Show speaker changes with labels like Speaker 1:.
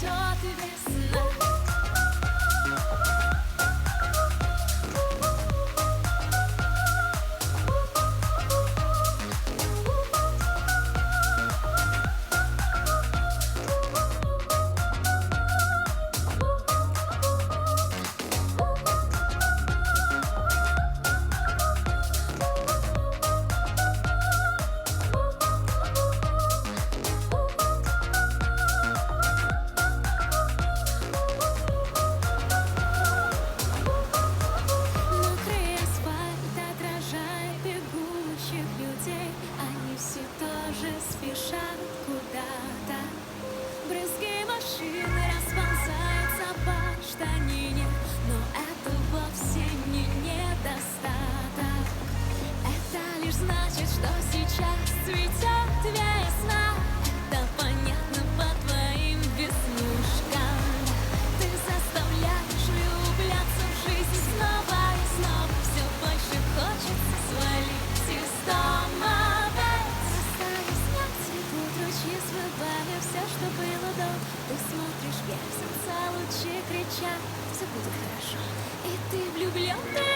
Speaker 1: цветет весна. Они все тоже спешат куда-то. Брызги машин расползаются по штанине, но это вовсе не недостаток. Это лишь значит, что сейчас цветет весна. Это понятно по твоим веснушкам. Ты заставляешь влюбляться в жизнь снова и снова. Все больше хочется свалить из дома. Смывая все, что было до. Ты смотришь вверх, солнца лучи кричат: все будет хорошо. И ты влюбленный.